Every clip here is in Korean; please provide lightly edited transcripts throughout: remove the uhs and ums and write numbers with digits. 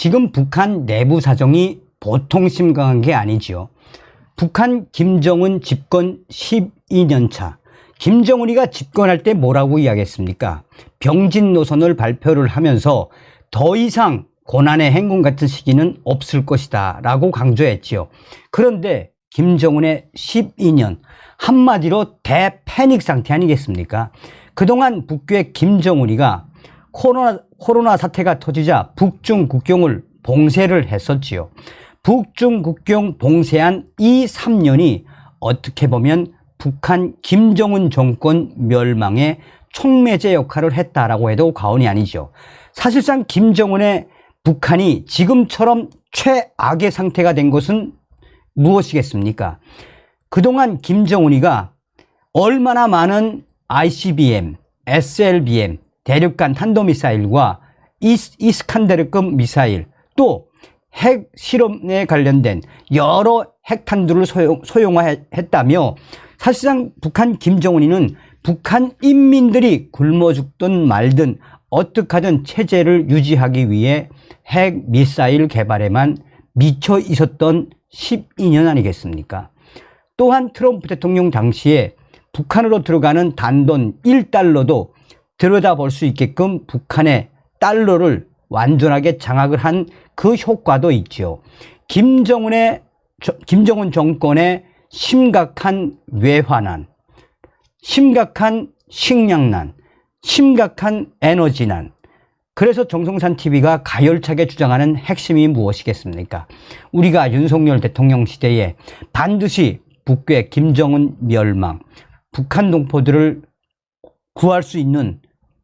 지금 북한 내부 사정이 보통 심각한 게 아니지요. 북한 김정은 집권 12년 차. 김정은이가 집권할 때 뭐라고 이야기했습니까? 병진 노선을 발표를 하면서 더 이상 고난의 행군 같은 시기는 없을 것이다 라고 강조했지요. 그런데 김정은의 12년, 한마디로 대패닉 상태 아니겠습니까? 그동안 북괴 김정은이가 코로나 사태가 터지자 북중 국경을 봉쇄를 했었지요. 북중 국경 봉쇄한 이 3년이 어떻게 보면 북한 김정은 정권 멸망의 촉매제 역할을 했다라고 해도 과언이 아니죠. 사실상 김정은의 북한이 지금처럼 최악의 상태가 된 것은 무엇이겠습니까? 그동안 김정은이가 얼마나 많은 ICBM, SLBM, 대륙간 탄도미사일과 이스칸데르급 미사일, 또 핵 실험에 관련된 여러 핵탄두를 소형화했다며 사실상 북한 김정은이는 북한 인민들이 굶어 죽든 말든 어떻게 하든 체제를 유지하기 위해 핵 미사일 개발에만 미쳐 있었던 12년 아니겠습니까? 또한 트럼프 대통령 당시에 북한으로 들어가는 단돈 1달러도 들여다볼 수 있게끔 북한의 달러를 완전하게 장악을 한 그 효과도 있죠. 김정은 정권의 심각한 외환난, 심각한 식량난, 심각한 에너지난. 그래서 정성산 TV가 가열차게 주장하는 핵심이 무엇이겠습니까? 우리가 윤석열 대통령 시대에 반드시 북괴 김정은 멸망, 북한 동포들을 구할 수 있는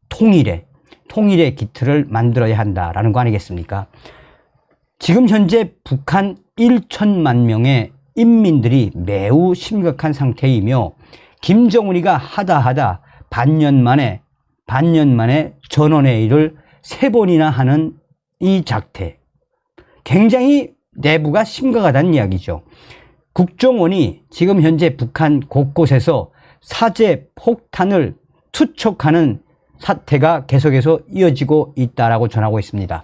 통일의 기틀을 만들어야 한다라는 거 아니겠습니까? 지금 현재 북한 1천만 명의 인민들이 매우 심각한 상태이며 김정은이가 하다 반년 만에 전원회의를 3번이나 하는 이 작태, 굉장히 내부가 심각하다는 이야기죠. 국정원이 지금 현재 북한 곳곳에서 사제 폭탄을 투척하는 사태가 계속해서 이어지고 있다라고 전하고 있습니다.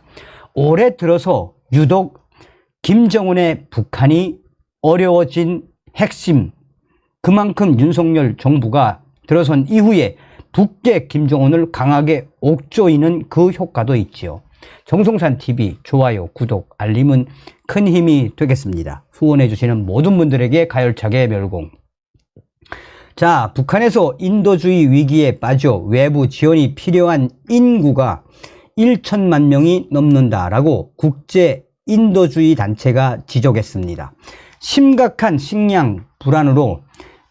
올해 들어서 유독 김정은의 북한이 어려워진 핵심, 그만큼 윤석열 정부가 들어선 이후에 북괴 김정은을 강하게 옥조이는 그 효과도 있지요. 정성산 TV 좋아요, 구독, 알림은 큰 힘이 되겠습니다. 후원해 주시는 모든 분들에게 가열차게 멸공. 자, 북한에서 인도주의 위기에 빠져 외부 지원이 필요한 인구가 1천만 명이 넘는다라고 국제 인도주의 단체가 지적했습니다. 심각한 식량 불안으로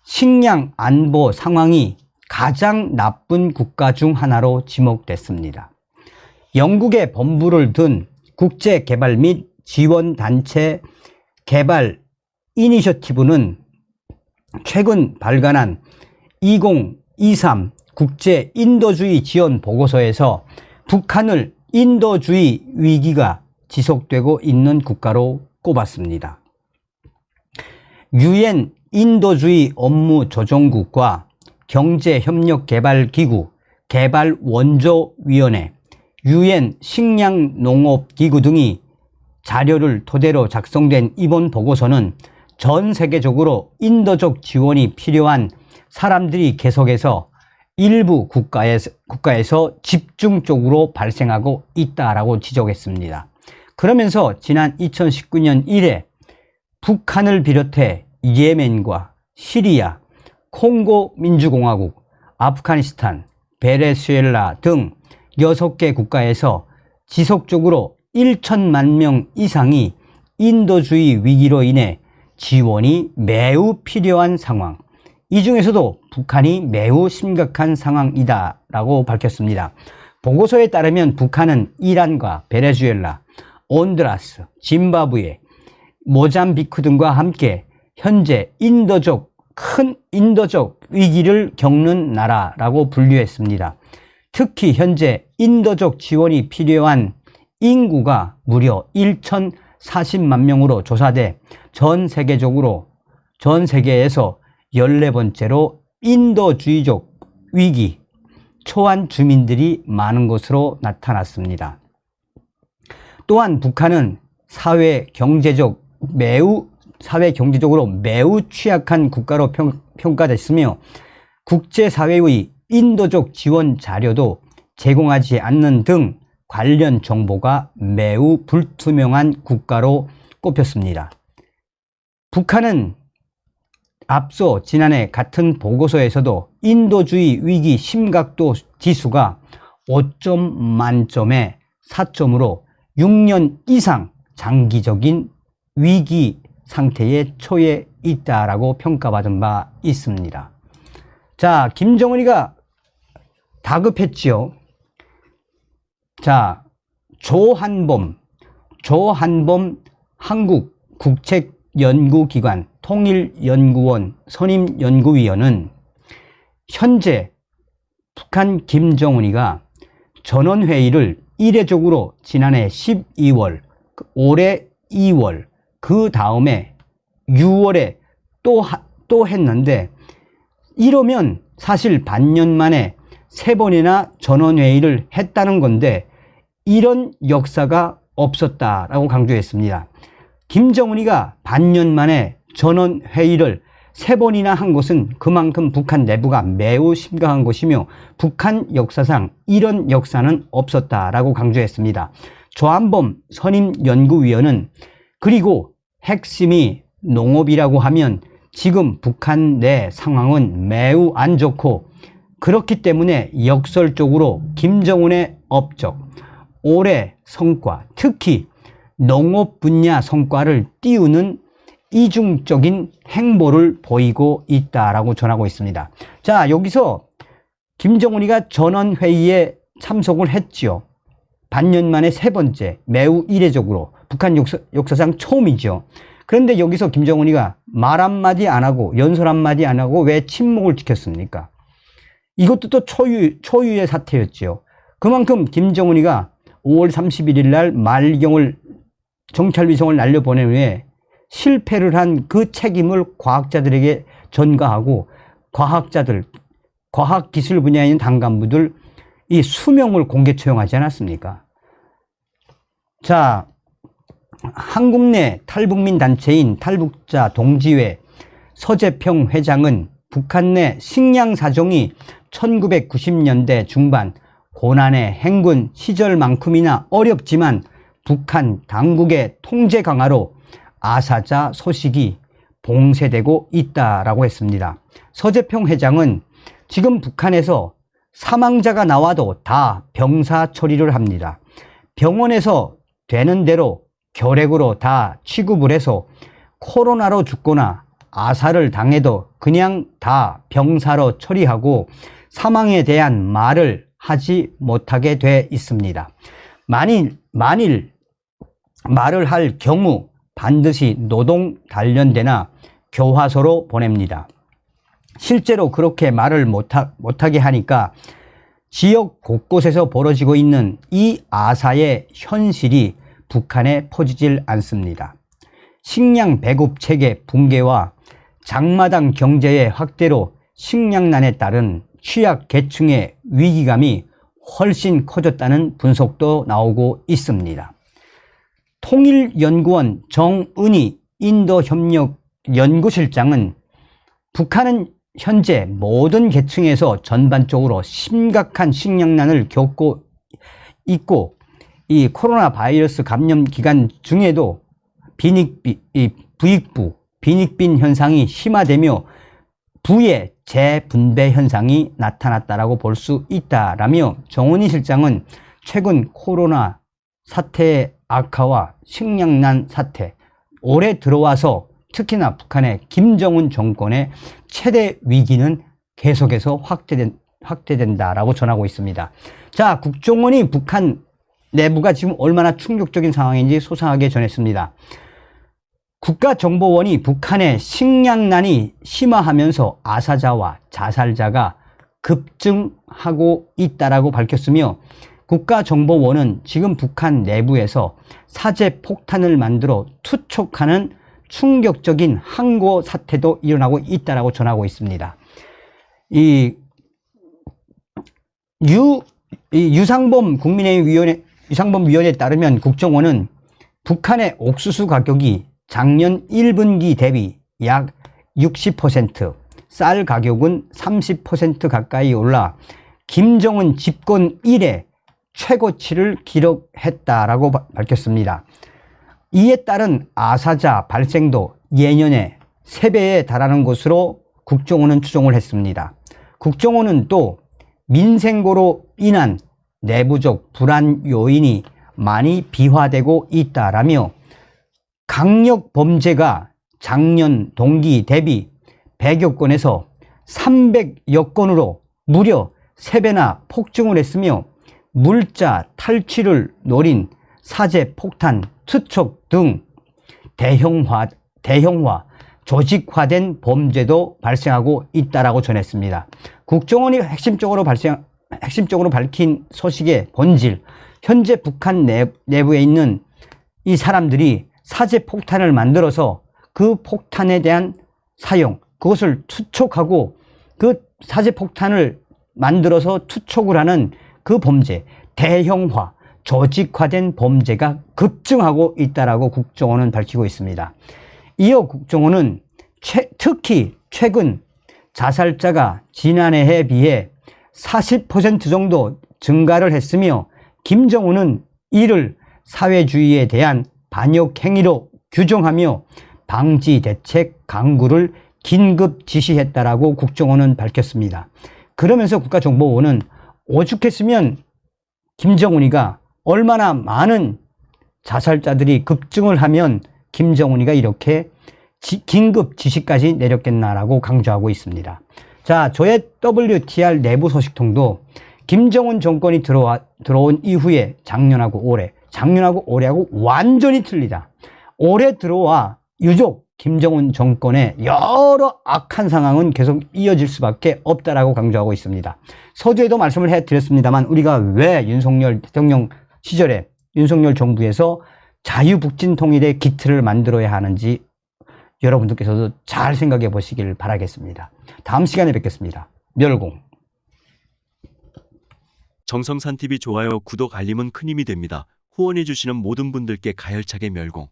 식량 안보 상황이 가장 나쁜 국가 중 하나로 지목됐습니다. 영국의 본부를 둔 국제개발 및 지원단체 개발 이니셔티브는 최근 발간한 2023 국제 인도주의 지원 보고서에서 북한을 인도주의 위기가 지속되고 있는 국가로 꼽았습니다. 유엔 인도주의 업무조정국과 경제협력개발기구, 개발원조위원회, 유엔 식량농업기구 등이 자료를 토대로 작성된 이번 보고서는 전 세계적으로 인도적 지원이 필요한 사람들이 계속해서 일부 국가에서 집중적으로 발생하고 있다라고 지적했습니다. 그러면서 지난 2019년 이래 북한을 비롯해 예멘과 시리아, 콩고 민주공화국, 아프가니스탄, 베네수엘라 등 6개 국가에서 지속적으로 1천만 명 이상이 인도주의 위기로 인해 지원이 매우 필요한 상황, 이 중에서도 북한이 매우 심각한 상황이다라고 밝혔습니다. 보고서에 따르면 북한은 이란과 베네수엘라, 온두라스, 짐바브웨, 모잠비크 등과 함께 현재 큰 인도적 위기를 겪는 나라라고 분류했습니다. 특히 현재 인도적 지원이 필요한 인구가 무려 1,040만 명으로 조사돼 전 세계에서 14번째로 인도주의적 위기, 초안 주민들이 많은 것으로 나타났습니다. 또한 북한은 사회 경제적으로 매우 취약한 국가로 평가됐으며 국제사회의 인도적 지원 자료도 제공하지 않는 등 관련 정보가 매우 불투명한 국가로 꼽혔습니다. 북한은 앞서 지난해 같은 보고서에서도 인도주의 위기 심각도 지수가 5점 만점에 4점으로 6년 이상 장기적인 위기 상태에 처해 있다라고 평가받은 바 있습니다. 자, 김정은이가 다급했지요. 자, 조한범 한국국책연구기관 통일연구원 선임연구위원은 현재 북한 김정은이가 전원회의를 이례적으로 지난해 12월, 올해 2월, 그 다음에 6월에 또 했는데, 이러면 사실 반년 만에 3번이나 전원회의를 했다는 건데 이런 역사가 없었다라고 강조했습니다. 김정은이가 반년 만에 전원회의를 3번이나 한 것은 그만큼 북한 내부가 매우 심각한 것이며 북한 역사상 이런 역사는 없었다라고 강조했습니다. 조한범 선임연구위원은 그리고 핵심이 농업이라고 하면 지금 북한 내 상황은 매우 안 좋고 그렇기 때문에 역설적으로 김정은의 업적, 올해 성과, 특히 농업 분야 성과를 띄우는 이중적인 행보를 보이고 있다라고 전하고 있습니다. 자, 여기서 김정은이가 전원회의에 참석을 했죠. 반년 만에 3번째, 매우 이례적으로 북한 역사상 처음이죠. 그런데 여기서 김정은이가 말 한마디 안 하고 연설 한마디 안 하고 왜 침묵을 지켰습니까? 이것도 또 초유의 사태였죠. 그만큼 김정은이가 5월 31일 날 말경을 정찰위성을 날려보낸 후에 실패를 한 그 책임을 과학자들에게 전가하고 과학자들, 과학기술 분야에 있는 당간부들 이 수명을 공개 처형하지 않았습니까? 자, 한국 내 탈북민 단체인 탈북자 동지회 서재평 회장은 북한 내 식량 사정이 1990년대 중반 고난의 행군 시절만큼이나 어렵지만 북한 당국의 통제 강화로 아사자 소식이 봉쇄되고 있다라고 했습니다. 서재평 회장은 지금 북한에서 사망자가 나와도 다 병사 처리를 합니다. 병원에서 되는 대로 결핵으로 다 취급을 해서 코로나로 죽거나 아사를 당해도 그냥 다 병사로 처리하고 사망에 대한 말을 하지 못하게 돼 있습니다. 만일 말을 할 경우 반드시 노동 단련대나 교화소로 보냅니다. 실제로 그렇게 말을 못하게 하니까 지역 곳곳에서 벌어지고 있는 이 아사의 현실이 북한에 퍼지질 않습니다. 식량 배급 체계 붕괴와 장마당 경제의 확대로 식량난에 따른 취약 계층의 위기감이 훨씬 커졌다는 분석도 나오고 있습니다. 통일연구원 정은희 인도협력연구실장은 북한은 현재 모든 계층에서 전반적으로 심각한 식량난을 겪고 있고 이 코로나 바이러스 감염 기간 중에도 부익부, 빈익빈 현상이 심화되며 부의 재분배 현상이 나타났다라고 볼 수 있다라며 정은희 실장은 최근 코로나 사태의 악화와 식량난 사태, 올해 들어와서 특히나 북한의 김정은 정권의 최대 위기는 계속해서 확대된다라고 전하고 있습니다. 자, 국정원이 북한 내부가 지금 얼마나 충격적인 상황인지 소상하게 전했습니다. 국가정보원이 북한의 식량난이 심화하면서 아사자와 자살자가 급증하고 있다라고 밝혔으며 국가정보원은 지금 북한 내부에서 사제 폭탄을 만들어 투척하는 충격적인 항고 사태도 일어나고 있다라고 전하고 있습니다. 유상범 국민의힘 유상범위원에 따르면 국정원은 북한의 옥수수 가격이 작년 1분기 대비 약 60%, 쌀 가격은 30% 가까이 올라 김정은 집권 이래 최고치를 기록했다라고 밝혔습니다. 이에 따른 아사자 발생도 예년의 3배에 달하는 것으로 국정원은 추정을 했습니다. 국정원은 또 민생고로 인한 내부적 불안 요인이 많이 비화되고 있다라며 강력 범죄가 작년 동기 대비 100여 건에서 300여 건으로 무려 3배나 폭증을 했으며 물자 탈취를 노린 사제 폭탄, 투척 등 대형화, 조직화된 범죄도 발생하고 있다라고 전했습니다. 국정원이 핵심적으로 밝힌 소식의 본질, 현재 북한 내부에 있는 이 사람들이 사제 폭탄을 만들어서 그 폭탄에 대한 사용, 그것을 투척하고 그 사제 폭탄을 만들어서 투척을 하는 그 범죄, 대형화, 조직화된 범죄가 급증하고 있다라고 국정원은 밝히고 있습니다. 이어 국정원은 특히 최근 자살자가 지난해에 비해 40% 정도 증가를 했으며 김정은은 이를 사회주의에 대한 반역 행위로 규정하며 방지 대책 강구를 긴급 지시했다라고 국정원은 밝혔습니다. 그러면서 국가정보원은 오죽했으면 김정은이가 얼마나 많은 자살자들이 급증을 하면 김정은이가 이렇게 긴급 지시까지 내렸겠나라고 강조하고 있습니다. 자, 저의 WTR 내부 소식통도 김정은 정권이 들어온 이후에 작년하고 올해하고 완전히 틀리다. 올해 들어와 유독 김정은 정권의 여러 악한 상황은 계속 이어질 수밖에 없다라고 강조하고 있습니다. 서두에도 말씀을 해드렸습니다만 우리가 왜 윤석열 대통령 시절에 윤석열 정부에서 자유북진 통일의 기틀을 만들어야 하는지 여러분들께서도 잘 생각해 보시길 바라겠습니다. 다음 시간에 뵙겠습니다. 멸공. 정성산TV 좋아요, 구독, 알림은 큰 힘이 됩니다. 후원해 주시는 모든 분들께 가열차게 멸공.